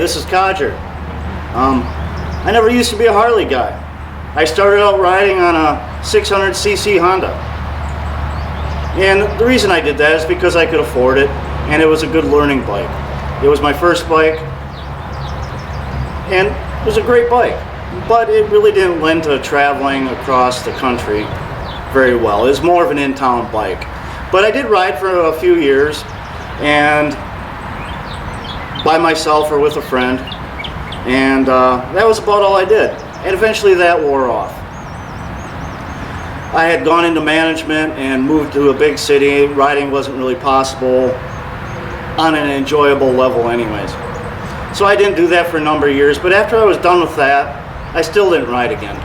this is Codger. I never used to be a Harley guy. I started out riding on a 600cc Honda. And the reason I did that is because I could afford it, and it was a good learning bike. It was my first bike, and it was a great bike, but it really didn't lend to traveling across the country very well. It was more of an in-town bike. But I did ride for a few years, and by myself or with a friend, and that was about all I did. And eventually that wore off. I had gone into management and moved to a big city. Riding wasn't really possible on an enjoyable level anyways. So I didn't do that for a number of years, but after I was done with that, I still didn't ride again.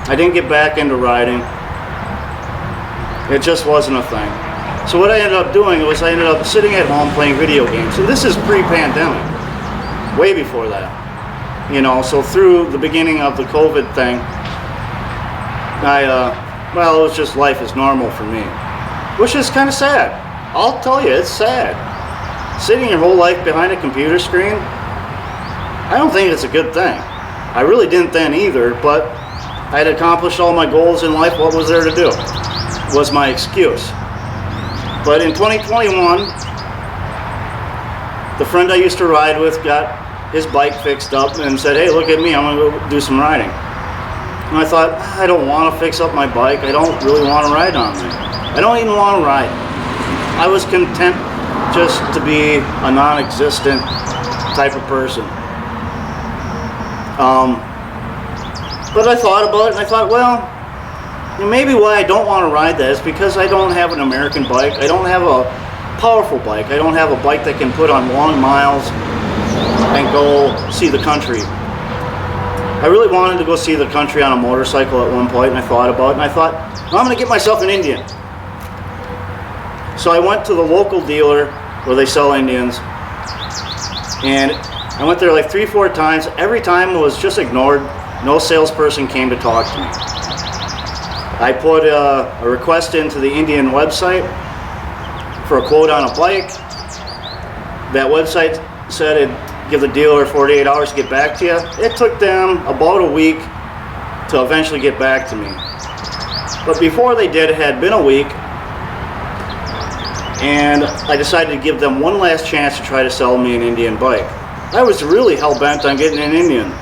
I didn't get back into riding. It just wasn't a thing. So what I ended up doing was I ended up sitting at home playing video games. And this is pre-pandemic, way before that. You know, so through the beginning of the COVID thing, well, it was just life as normal for me, which is kind of sad. I'll tell you, it's sad. Sitting your whole life behind a computer screen, I don't think it's a good thing. I really didn't then either, but I had accomplished all my goals in life. What was there to do? Was my excuse. But in 2021, the friend I used to ride with got his bike fixed up and said, hey, look at me, I'm going to go do some riding. And I thought, I don't want to fix up my bike. I don't really want to ride on it. I don't even want to ride. I was content just to be a non-existent type of person. But I thought about it, and I thought, well, maybe why I don't want to ride that is because I don't have an American bike. I don't have a powerful bike. I don't have a bike that can put on long miles and go see the country. I really wanted to go see the country on a motorcycle at one point, and I thought about it, and I thought, well, I'm going to get myself an Indian. So I went to the local dealer where they sell Indians, and I went there like 3-4 times. Every time it was just ignored. No salesperson came to talk to me. I put a request into the Indian website for a quote on a bike. That website said it'd give the dealer 48 hours to get back to you. It took them about a week to eventually get back to me. But before they did, it had been a week, and I decided to give them one last chance to try to sell me an Indian bike. I was really hell-bent on getting an Indian,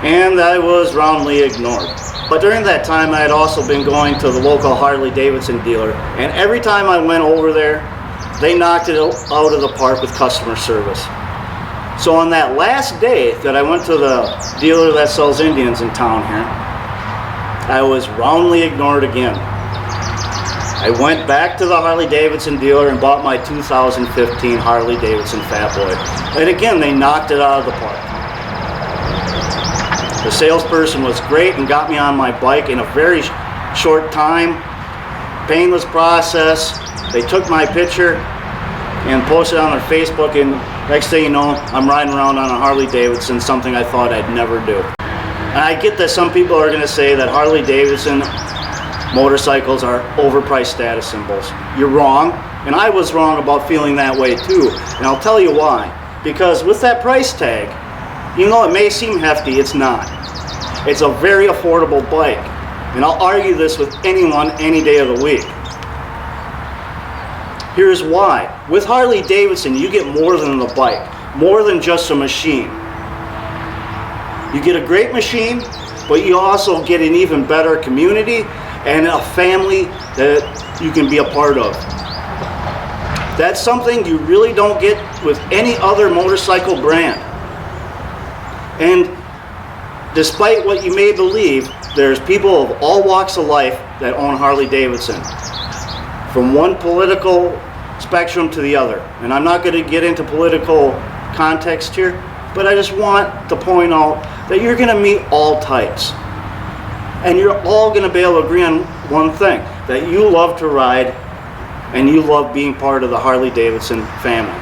and I was roundly ignored. But during that time, I had also been going to the local Harley Davidson dealer, and every time I went over there, they knocked it out of the park with customer service. So on that last day that I went to the dealer that sells Indians in town here, I was roundly ignored again. I went back to the Harley Davidson dealer and bought my 2015 Harley Davidson Fat Boy. And again, they knocked it out of the park. The salesperson was great and got me on my bike in a very short time. Painless process. They took my picture and posted it on their Facebook, and next thing you know, I'm riding around on a Harley Davidson, something I thought I'd never do. And I get that some people are going to say that Harley Davidson motorcycles are overpriced status symbols. You're wrong, and I was wrong about feeling that way too. And I'll tell you why. Because with that price tag, even though it may seem hefty, it's not. It's a very affordable bike. And I'll argue this with anyone any day of the week. Here's why. With Harley Davidson, you get more than the bike, more than just a machine. You get a great machine, but you also get an even better community and a family that you can be a part of. That's something you really don't get with any other motorcycle brand. And despite what you may believe, there's people of all walks of life that own Harley Davidson, from one political spectrum to the other. And I'm not going to get into political context here, but I just want to point out that you're going to meet all types. And you're all going to be able to agree on one thing, that you love to ride and you love being part of the Harley Davidson family.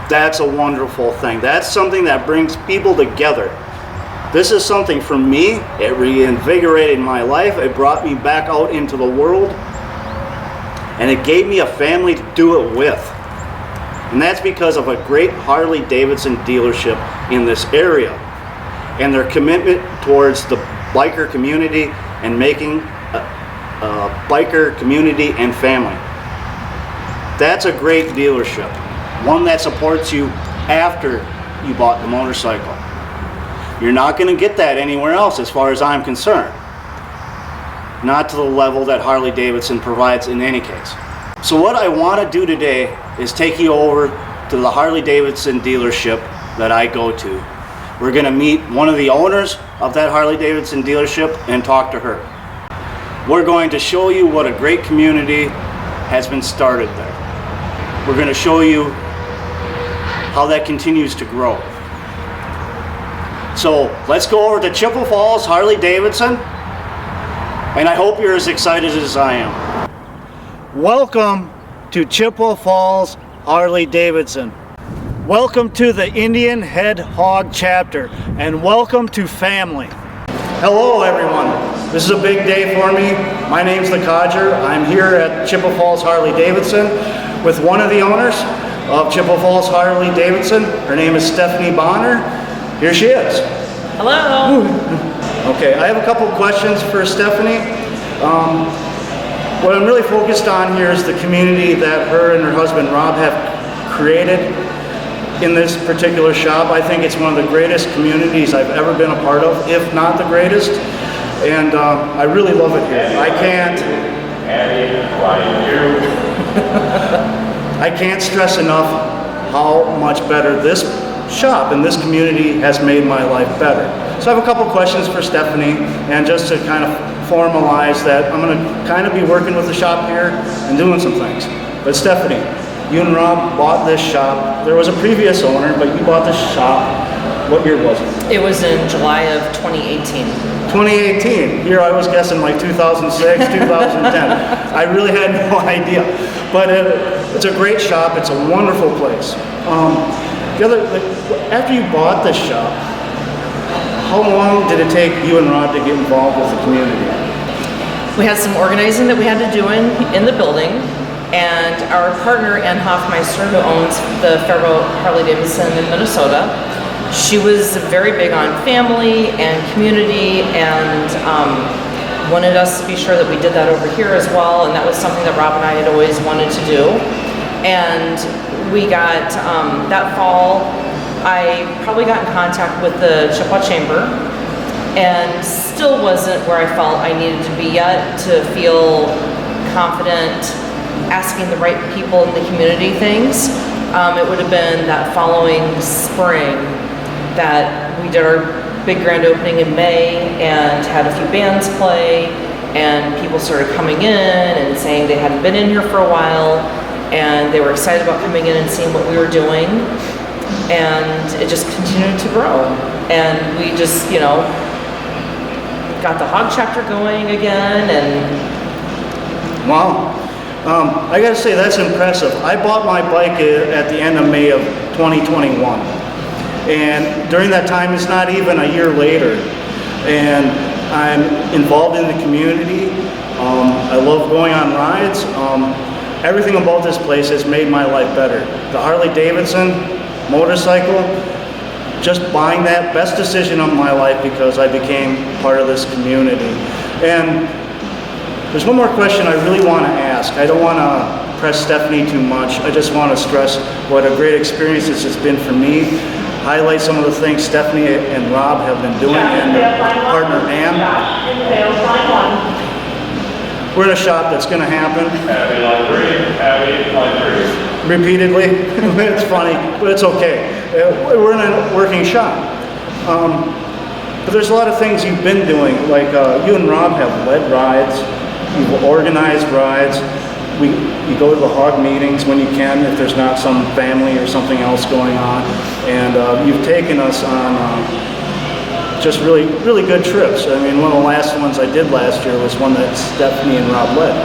That's a wonderful thing. That's something that brings people together. This is something for me. It reinvigorated my life. It brought me back out into the world. And it gave me a family to do it with. And that's because of a great Harley Davidson dealership in this area and their commitment towards the biker community and making a biker community and family. That's a great dealership, one that supports you after you bought the motorcycle. You're not going to get that anywhere else as far as I'm concerned. Not to the level that Harley Davidson provides in any case. So what I want to do today is take you over to the Harley Davidson dealership that I go to. We're going to meet one of the owners of that Harley Davidson dealership and talk to her. We're going to show you what a great community has been started there. We're going to show you how that continues to grow. So let's go over to Chippewa Falls Harley Davidson, and I hope you're as excited as I am. Welcome to Chippewa Falls Harley Davidson. Welcome to the Indian Head Hog chapter, and welcome to family. Hello everyone, this is a big day for me. My name's the Codger. I'm here at Chippewa Falls Harley Davidson with one of the owners of Chippewa Falls Harley Davidson. Her name is Stephanie Bonner. Here she is. Hello. Okay, I have a couple questions for Stephanie. What I'm really focused on here is the community that her and her husband Rob have created in this particular shop. I think it's one of the greatest communities I've ever been a part of, if not the greatest. And I really love it here. I can't stress enough how much better this shop and this community has made my life better. So I have a couple questions for Stephanie, and just to kind of formalize that, I'm going to kind of be working with the shop here and doing some things. But Stephanie, you and Rob bought this shop. There was a previous owner, but you bought this shop. What year was it? It was in July of 2018. 2018. Here I was guessing like 2006, 2010. I really had no idea. But it's a great shop. It's a wonderful place. After you bought this shop, how long did it take you and Rob to get involved with the community? We had some organizing that we had to do in the building, and our partner, Ann Hoffmeister, who owns the Fairboat Harley Davidson in Minnesota, she was very big on family and community, and wanted us to be sure that we did that over here as well, and that was something that Rob and I had always wanted to do. And we got, that fall, I probably got in contact with the Chippewa Chamber, and still wasn't where I felt I needed to be yet to feel confident asking the right people in the community things. It would have been that following spring that we did our big grand opening in May and had a few bands play, and people started coming in and saying they hadn't been in here for a while, and they were excited about coming in and seeing what we were doing, and it just continued to grow. And we just, you know, got the hog chapter going again, and wow. I gotta say, that's impressive. I bought my bike at the end of May of 2021. And during that time, it's not even a year later. And I'm involved in the community. I love going on rides. Everything about this place has made my life better. The Harley Davidson motorcycle, just buying that, best decision of my life because I became part of this community. And there's one more question I really want to ask. I don't want to press Stephanie too much. I just want to stress what a great experience this has been for me. Highlight some of the things Stephanie and Rob have been doing, and partner Ann. We're in a shop that's going to happen. Happy line 3. Repeatedly. It's funny, but it's okay. We're in a working shop. But there's a lot of things you've been doing, like you and Rob have led rides. You've organized rides. You go to the hog meetings when you can, if there's not some family or something else going on. And you've taken us on just really, really good trips. I mean, one of the last ones I did last year was one that Stephanie and Rob led.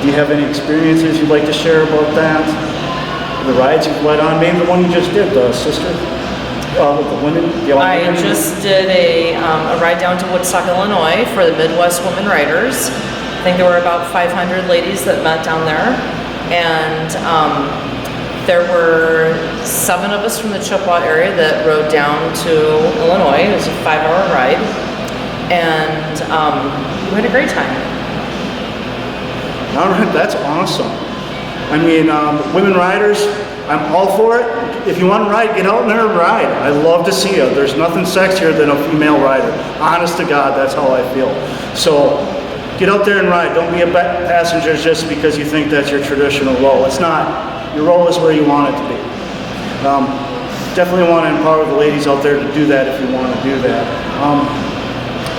Do you have any experiences you'd like to share about that? The rides you've led on? Maybe the one you just did, sister? With the women? I just did a ride down to Woodstock, Illinois for the Midwest Women Riders. I think there were about 500 ladies that met down there. And There were 7 of us from the Chippewa area that rode down to Illinois. It was a 5-hour ride, and we had a great time. All right, that's awesome. I mean, women riders, I'm all for it. If you want to ride, get out there and ride. I love to see you. There's nothing sexier than a female rider. Honest to God, that's how I feel. So get out there and ride. Don't be a passenger just because you think that's your traditional role. It's not. Your role is where you want it to be. Definitely want to empower the ladies out there to do that if you want to do that.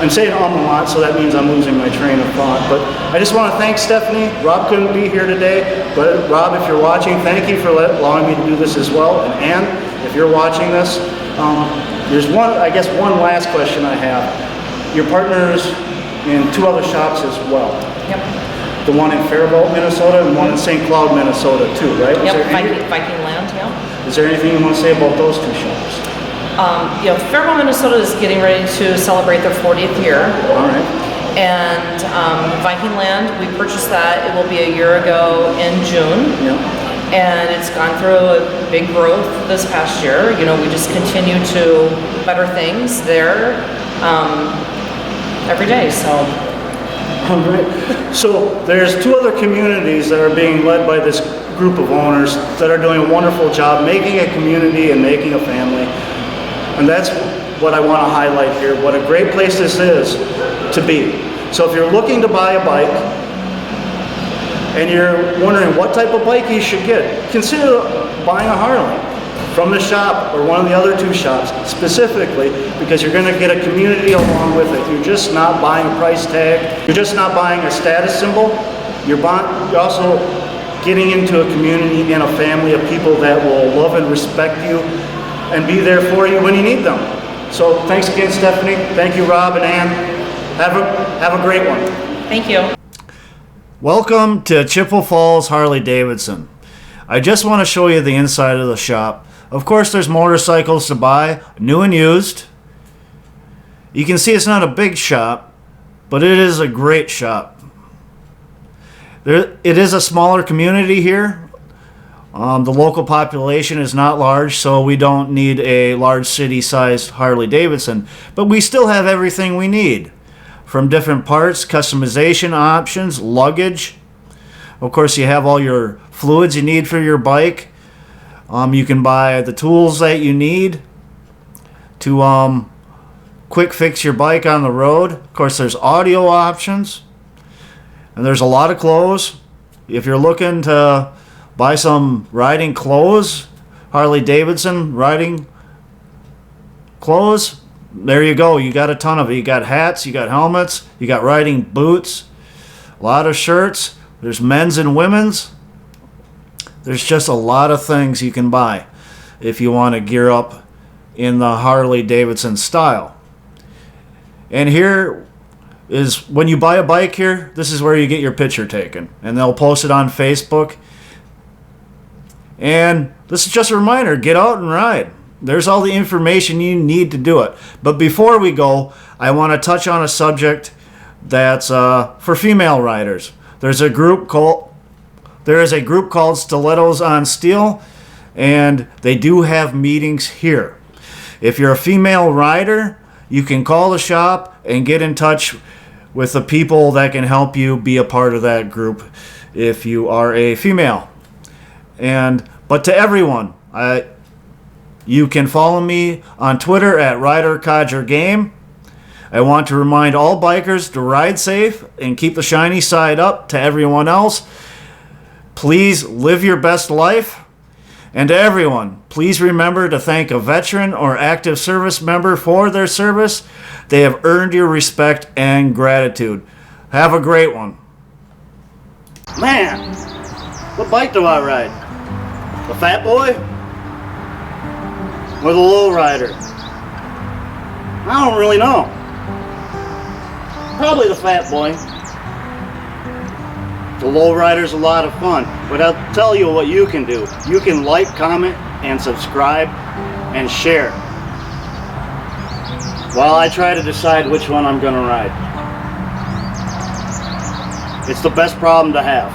I'm saying a lot, so that means I'm losing my train of thought. But I just want to thank Stephanie. Rob couldn't be here today, but Rob, if you're watching, thank you for allowing me to do this as well. And Ann, if you're watching this, there's one last question I have. Your partners in 2 other shops as well. Yep. The one in Faribault, Minnesota, and one in St. Cloud, Minnesota, too, right? Yep, Viking Land, yeah. Is there anything you want to say about those 2 shops? Faribault, Minnesota is getting ready to celebrate their 40th year. All right. And Viking Land, we purchased that. It will be a year ago in June. Yeah. And it's gone through a big growth this past year. You know, we just continue to better things there every day. So. All right. So there's 2 other communities that are being led by this group of owners that are doing a wonderful job making a community and making a family. And that's what I want to highlight here, what a great place this is to be. So if you're looking to buy a bike and you're wondering what type of bike you should get, consider buying a Harley from the shop or one of the other 2 shops specifically, because you're going to get a community along with it. You're just not buying a price tag. You're just not buying a status symbol. You're also getting into a community and a family of people that will love and respect you and be there for you when you need them. So thanks again, Stephanie. Thank you, Rob and Ann. Have a great one. Thank you. Welcome to Chippewa Falls Harley Davidson. I just want to show you the inside of the shop. Of course, there's motorcycles to buy, new and used. You can see it's not a big shop, but it is a great shop. It is a smaller community here. The local population is not large, so we don't need a large city-sized Harley Davidson, but we still have everything we need, from different parts, customization options, luggage. Of course, you have all your fluids you need for your bike. You can buy the tools that you need to quick fix your bike on the road. Of course, there's audio options, and there's a lot of clothes. If you're looking to buy some riding clothes, Harley Davidson riding clothes, there you go. You got a ton of it. You got hats, you got helmets, you got riding boots, a lot of shirts. There's men's and women's. There's just a lot of things you can buy if you want to gear up in the Harley Davidson style. And here is, when you buy a bike here, this is where you get your picture taken. And they'll post it on Facebook. And this is just a reminder, get out and ride. There's all the information you need to do it. But before we go, I want to touch on a subject that's for female riders. There is a group called Stilettos on Steel, and they do have meetings here. If you're a female rider, you can call the shop and get in touch with the people that can help you be a part of that group if you are a female. But to everyone, you can follow me on Twitter at RiderCodgerGame. I want to remind all bikers to ride safe and keep the shiny side up to everyone else. Please live your best life. And to everyone, please remember to thank a veteran or active service member for their service. They have earned your respect and gratitude. Have a great one. Man, what bike do I ride? The fat boy? Or the low rider? I don't really know. Probably the fat boy. The low rider's a lot of fun, but I'll tell you what you can do. You can like, comment, and subscribe, and share, while I try to decide which one I'm gonna ride. It's the best problem to have.